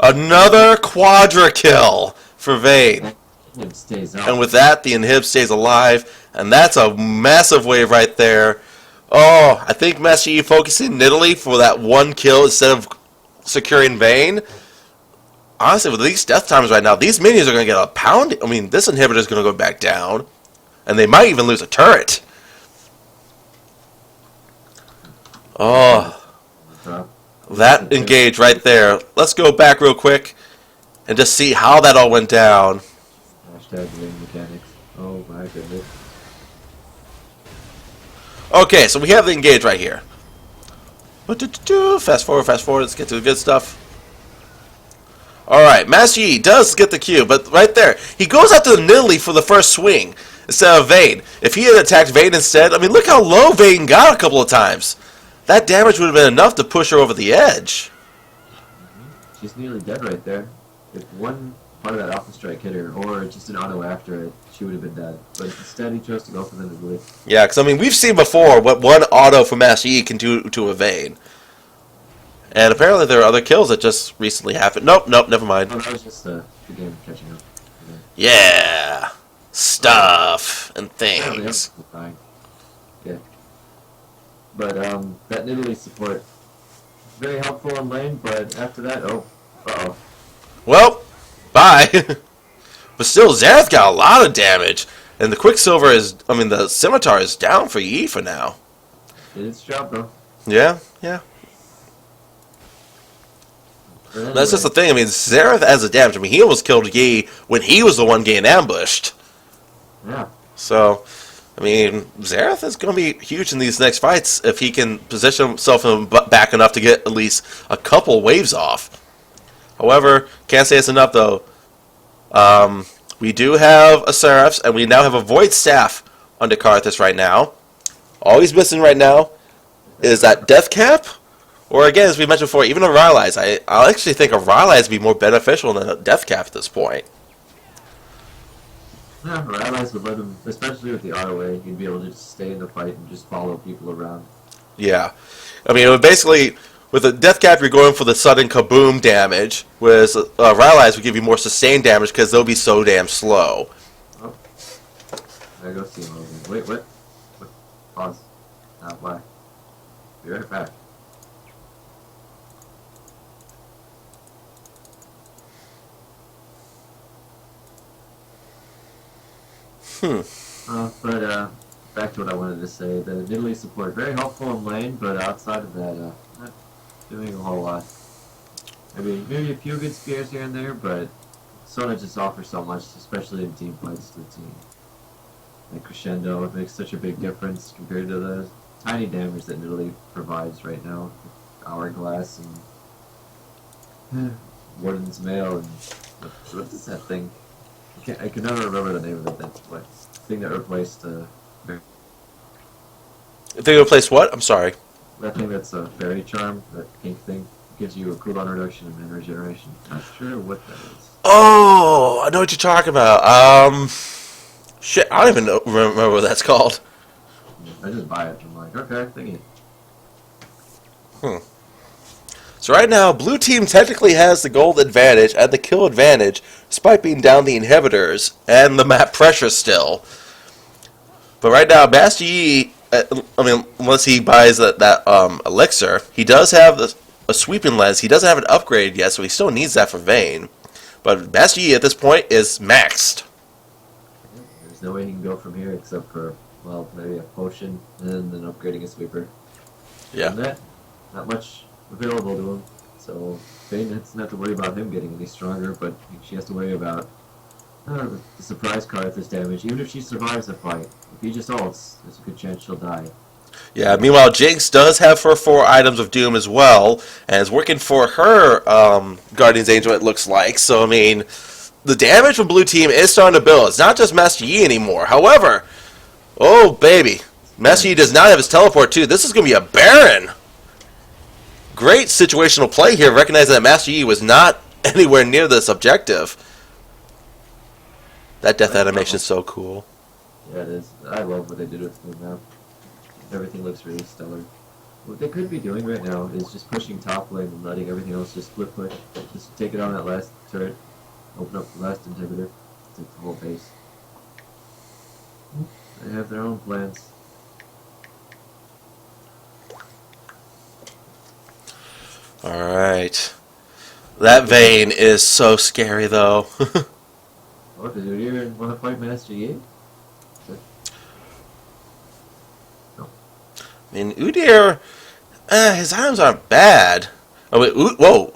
Another quadra kill for Vayne. It stays up. And with that, the inhib stays alive. And that's a massive wave right there. Oh, I think Master Yi focusing Nidalee for that one kill instead of securing Vayne. Honestly, with these death times right now, these minions are going to get a pound. I mean, this inhibitor is going to go back down. And they might even lose a turret. Oh. That engage right there. Let's go back real quick and just see how that all went down. Hashtag Vayne mechanics. Oh my goodness. Okay, so we have the engage right here. Fast forward, let's get to the good stuff. Alright, Master Yi does get the Q, but right there, he goes after the Nidalee for the first swing instead of Vayne. If he had attacked Vayne instead, I mean, look how low Vayne got a couple of times. That damage would have been enough to push her over the edge. She's nearly dead right there. If one part of that Alpha Strike hit her, or just an auto after it, she would have been dead. But instead, he chose to go for the Nidalee. Yeah, because, I mean, we've seen before what one auto from Master Yi can do to a Vayne. And apparently there are other kills that just recently happened. Nope, never mind. Oh, that was just the game catching up. Yeah. Stuff and things. Yeah. But, that Nidalee support, very helpful in lane, but after that, uh-oh. Well, bye. But still, Xerath got a lot of damage. And the Quicksilver is, I mean, the Scimitar is down for Yi for now. Did its job, though. Yeah. Anyway. That's just the thing. I mean, Xerath has the damage. I mean, he almost killed Yi when he was the one getting ambushed. Yeah. So, I mean, Xerath is going to be huge in these next fights if he can position himself back enough to get at least a couple waves off. However, can't say it's enough, though. We do have a Seraphs, and we now have a Void Staff under Karthus right now. All he's missing right now is that Death Cap, or again, as we mentioned before, even a Rylai's. I actually think a Rylai's would be more beneficial than a Death Cap at this point. Yeah, Rylai's would let him, especially with the ROA, he'd be able to just stay in the fight and just follow people around. Yeah. I mean, it would basically, with a Death Cap, you're going for the sudden kaboom damage, whereas Rylai's would give you more sustained damage because they'll be so damn slow. Oh. There goes Teemo. Wait, what? Pause. Why? Be right back. But back to what I wanted to say. The Nidalee support, very helpful in lane, but outside of that, not doing a whole lot. Maybe a few good spears here and there, but Sona just offers so much, especially in team fights to the team. Like Crescendo, it makes such a big difference compared to the tiny damage that Nidalee provides right now. Hourglass and Warden's Mail and what is that thing? I can never remember the name of it. That's what thing that replaced They replaced what? I'm sorry. that thing that's a fairy charm. That pink thing gives you a cooldown reduction and mana regeneration. Not sure what that is. Oh, I know what you're talking about. Shit, I don't even remember what that's called. I just buy it. I'm like, okay, thingy. So right now, blue team technically has the gold advantage and the kill advantage, despite being down the inhibitors and the map pressure still. But right now, Master Yi, I mean, unless he buys that elixir, he does have a sweeping lens. He doesn't have an upgrade yet, so he still needs that for Vayne. But Master Yi at this point is maxed. There's no way he can go from here except for, well, maybe a potion and then upgrading a sweeper. Yeah. And that, not much available to him. So Vayne doesn't have to worry about him getting any stronger, but she has to worry about the surprise Karthus damage. Even if she survives the fight, if he just ults, there's a good chance she'll die. Yeah, meanwhile, Jinx does have her 4 items of doom as well, and is working for her Guardian's Angel, it looks like. So, I mean, the damage from Blue Team is starting to build. It's not just Master Yi anymore. However, oh, baby, Master Yi does not have his teleport, too. This is going to be a Baron. Great situational play here, recognizing that Master Yi was not anywhere near this objective. That death animation is so cool. Yeah, it is. I love what they did with the map. Everything looks really stellar. What they could be doing right now is just pushing top lane and letting everything else just split push. Just take it on that last turret, open up the last inhibitor, take the whole base. They have their own plans. Alright. That Vayne is so scary, though. Oh, did you even want to fight Master Yi? I mean, Udyr, his items aren't bad. Oh, wait, whoa.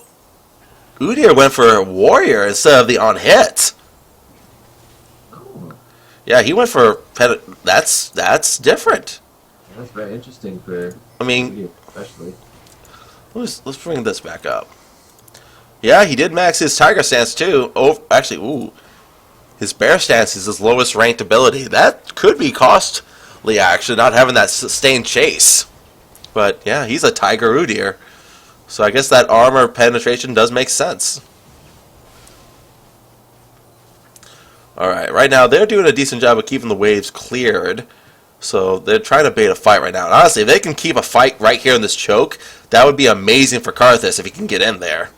Udyr went for Warrior instead of the on-hit. Oh. Yeah, he went for... That's different. That's very interesting for I mean, you, especially. let's bring this back up. Yeah, he did max his Tiger Stance, too. Oh, actually, ooh. His Bear Stance is his lowest ranked ability. That could be costly, actually, not having that sustained chase. But, yeah, he's a Tiger Udyr. So I guess that armor penetration does make sense. Alright, right now they're doing a decent job of keeping the waves cleared. So they're trying to bait a fight right now. And honestly, if they can keep a fight right here in this choke, that would be amazing for Karthus if he can get in there.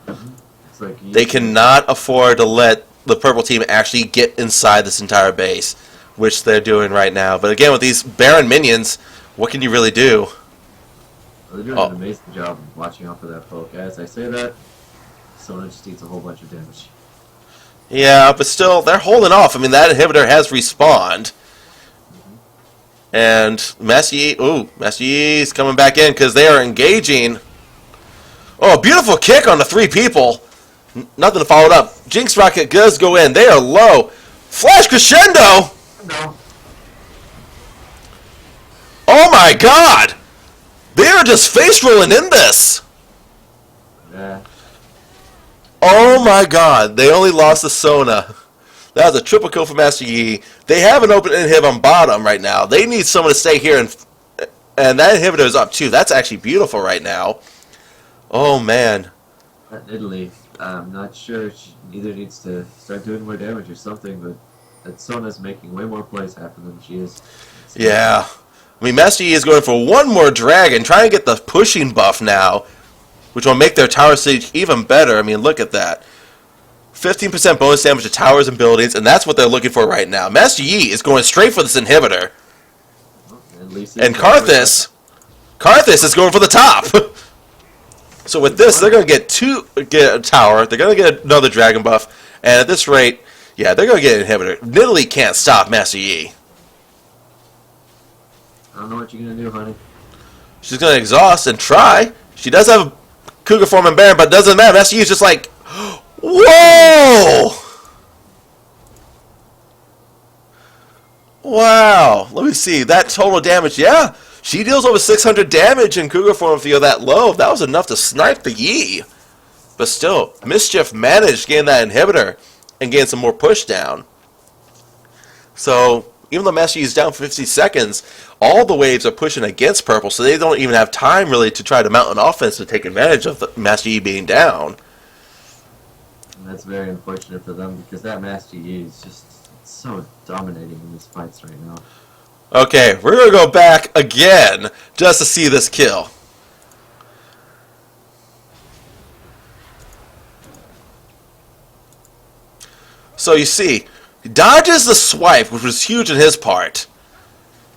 It's like They cannot afford to let the purple team actually get inside this entire base, which they're doing right now. But again, with these Baron minions, what can you really do? They're doing an amazing job of watching out for that poke. As I say that, Sona just eats a whole bunch of damage. Yeah, but still, they're holding off. I mean, that inhibitor has respawned. And Master Yi's coming back in because they are engaging. Oh, a beautiful kick on the 3 people. Nothing to follow it up. Jinx Rocket does go in. They are low. Flash Crescendo! No. Oh my god! They are just face rolling in this! Yeah. Oh my god, they only lost to Sona. That was a triple kill for Master Yi. They have an open inhib on bottom right now. They need someone to stay here, and that inhibitor is up too. That's actually beautiful right now. Oh man. Italy, I'm not sure. She either needs to start doing more damage or something, but that Sona's making way more plays happen than she is. Yeah. I mean, Master Yi is going for one more dragon, trying to get the pushing buff now, which will make their tower siege even better. I mean, look at that. 15% bonus damage to towers and buildings, and that's what they're looking for right now. Master Yi is going straight for this inhibitor. And Karthus is going for the top. So with this, they're going to get a tower. They're going to get another dragon buff. And at this rate, yeah, they're going to get an inhibitor. Italy can't stop Master Yi. I don't know what you're going to do, honey. She's going to exhaust and try. She does have Cougar form and Baron, but it doesn't matter. Master Yi is just like, whoa! Wow. Let me see. That total damage, yeah. She deals over 600 damage in Cougar form if you're that low. That was enough to snipe the Yi. But still, Mischief managed to gain that inhibitor and gain some more push down. So, even though Master Yi is down for 50 seconds, all the waves are pushing against Purple, so they don't even have time really to try to mount an offense to take advantage of the Master Yi being down. And that's very unfortunate for them because that Master Yi is just so dominating in these fights right now. Okay, we're going to go back again just to see this kill. So you see, he dodges the swipe, which was huge on his part.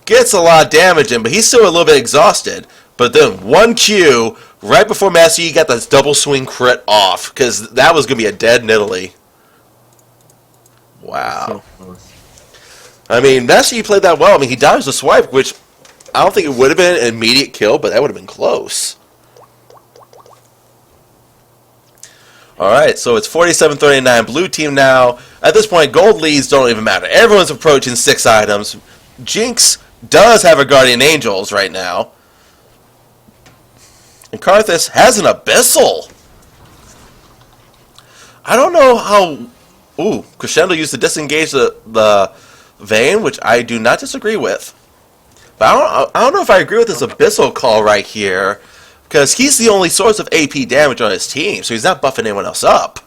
Gets a lot of damage in, but he's still a little bit exhausted. But then 1Q right before Master Yi got this double swing crit off, because that was going to be a dead Nidalee. Wow. So close. I mean, Master Yi played that well. I mean, he dodged the swipe, which I don't think it would have been an immediate kill, but that would have been close. Alright, so it's 47-39. Blue team now. At this point, gold leads don't even matter. Everyone's approaching 6 items. Jinx does have a Guardian Angels right now. And Karthus has an Abyssal. I don't know how... Ooh, Crescendo used to disengage the Vayne, which I do not disagree with. But I don't know if I agree with this Abyssal call right here, because he's the only source of AP damage on his team, so he's not buffing anyone else up.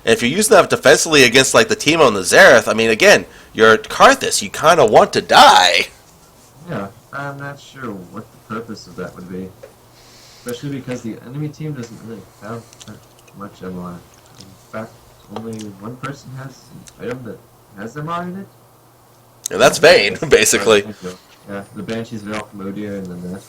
And if you're using that defensively against like the Teemo and the Xerath, I mean, again, you're Karthus, you kind of want to die. Yeah, I'm not sure what the purpose of that would be. Especially because the enemy team doesn't really have that much MR. In fact, only one person has an item that has MR in it. And that's Vayne, basically. Yeah, the Banshee's Veil from Udyr, and then that.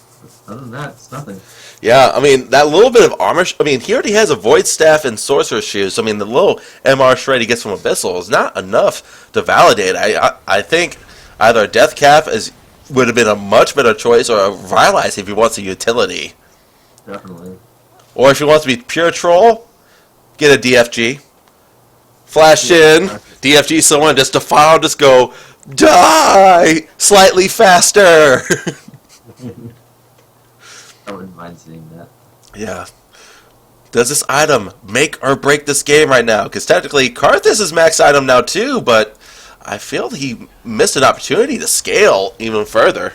Other than that, it's nothing. Yeah, I mean, that little bit of armor... I mean, he already has a Void Staff and Sorcerer's Shoes, so I mean, the little MR shred he gets from Abyssal is not enough to validate. I think either a Death Cap would have been a much better choice, or a Rylai's if he wants a utility. Definitely. Or if he wants to be pure troll, get a DFG. Flash in, DFG someone, just defile, just go, die slightly faster. I wouldn't mind seeing that. Yeah. Does this item make or break this game right now? Because technically, Karthus is max item now too, but I feel he missed an opportunity to scale even further.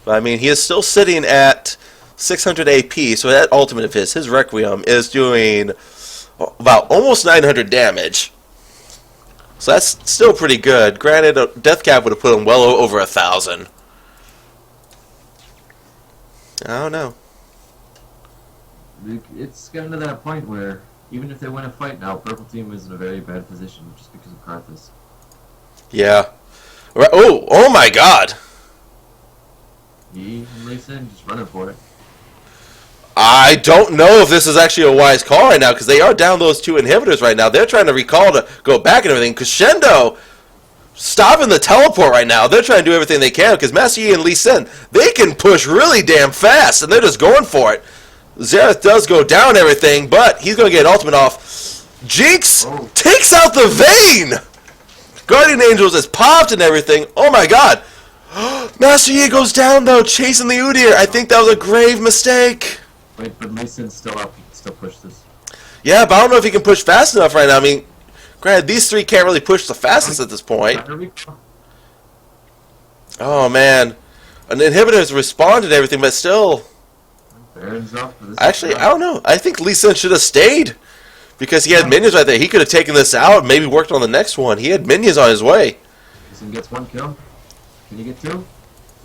But I mean, he is still sitting at 600 AP, so that ultimate of his Requiem, is doing about almost 900 damage. So that's still pretty good. Granted, a Death Cap would have put him well over 1,000. I don't know. It's getting to that point where even if they win a fight now, Purple Team is in a very bad position just because of Karthus. Yeah. Oh my God. He and Lee Sin just running for it. I don't know if this is actually a wise call right now, because they are down those 2 inhibitors right now. They're trying to recall to go back and everything. Crescendo stopping the teleport right now. They're trying to do everything they can, because Master Yi and Lee Sin, they can push really damn fast, and they're just going for it. Xerath does go down everything, but he's going to get an ultimate off. Jinx takes out the Vayne! Guardian Angels is popped and everything. Oh my God. Master Yi goes down though, chasing the Udyr. I think that was a grave mistake. Wait, but Lee Sin's still up. He can still push this. Yeah, but I don't know if he can push fast enough right now. I mean, granted, these 3 can't really push the fastest at this point. Oh man. An inhibitor's responded to everything, but still... Baron's up for this. Actually, I don't know. I think Lee Sin should have stayed. Because he had minions right there. He could have taken this out and maybe worked on the next one. He had minions on his way. Lee Sin gets 1 kill. Can he get 2?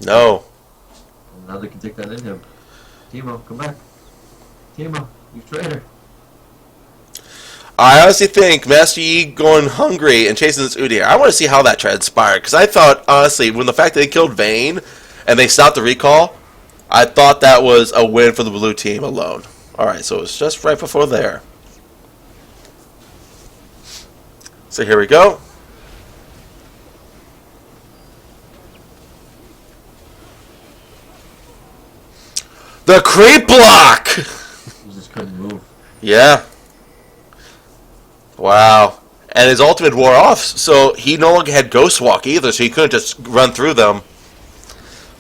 No. And now they can take that in him. Teemo, come back. Teemo, you traitor. I honestly think Master Yi going hungry and chasing this Udyr, I want to see how that transpired. Because I thought, honestly, when the fact that they killed Vayne and they stopped the recall, I thought that was a win for the blue team alone. Alright, so it's just right before there. So here we go. The creep block! He just couldn't move. Yeah. Wow. And his ultimate wore off, so he no longer had Ghost Walk either, so he couldn't just run through them.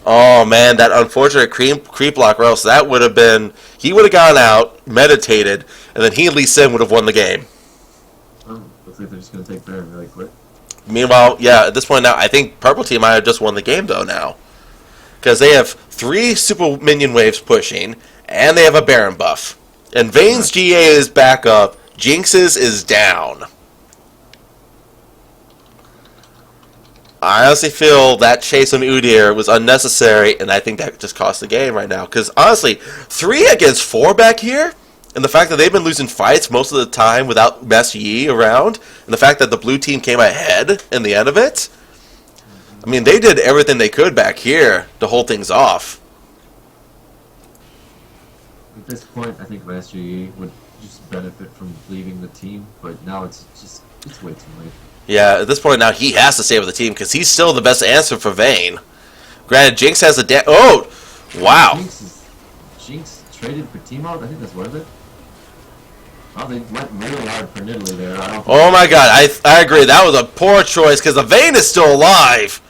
Oh man, that unfortunate creep block, or else that would have been... He would have gone out, meditated, and then he and Lee Sin would have won the game. Looks like they're just going to take Baron really quick. Meanwhile, yeah, at this point now, I think Purple Team might have just won the game though now. Because they have 3 super minion waves pushing, and they have a Baron buff. And Vayne's GA is back up, Jinx's is down. I honestly feel that chase on Udyr was unnecessary, and I think that just cost the game right now. Because honestly, 3 against 4 back here, and the fact that they've been losing fights most of the time without Master Yi around, and the fact that the blue team came ahead in the end of it, I mean, they did everything they could back here to hold things off. At this point, I think Master Yi would just benefit from leaving the team, but now it's way too late. Yeah, at this point now, he has to stay with the team because he's still the best answer for Vayne. Granted, Jinx has a oh! Wow. Jinx traded for Teemo? I think that's worth it. Oh, they went really hard for Nidalee there. I don't Oh my god, I agree. That was a poor choice because the Vayne is still alive.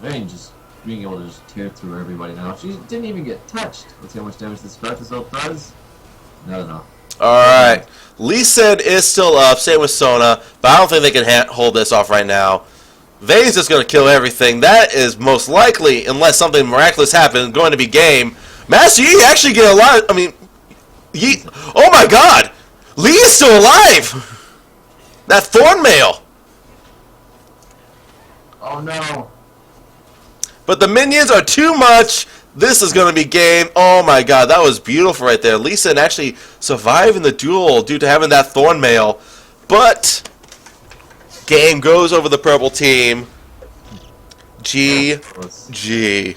Vayne just being able to just tear through everybody now. She didn't even get touched. Let's see how much damage this Spartus ult does. Not enough. Alright. Lee Sin is still up, same with Sona, but I don't think they can hold this off right now. Vayne's just going to kill everything. That is most likely, unless something miraculous happens, going to be game. Master Yi actually get a lot. I mean, Yi. Oh my god! Lee is still alive! That Thorn Mail! Oh no! But the minions are too much. This is going to be game. Oh my god, that was beautiful right there. Lee Sin actually surviving the duel due to having that Thorn Mail. But game goes over the purple team. GG.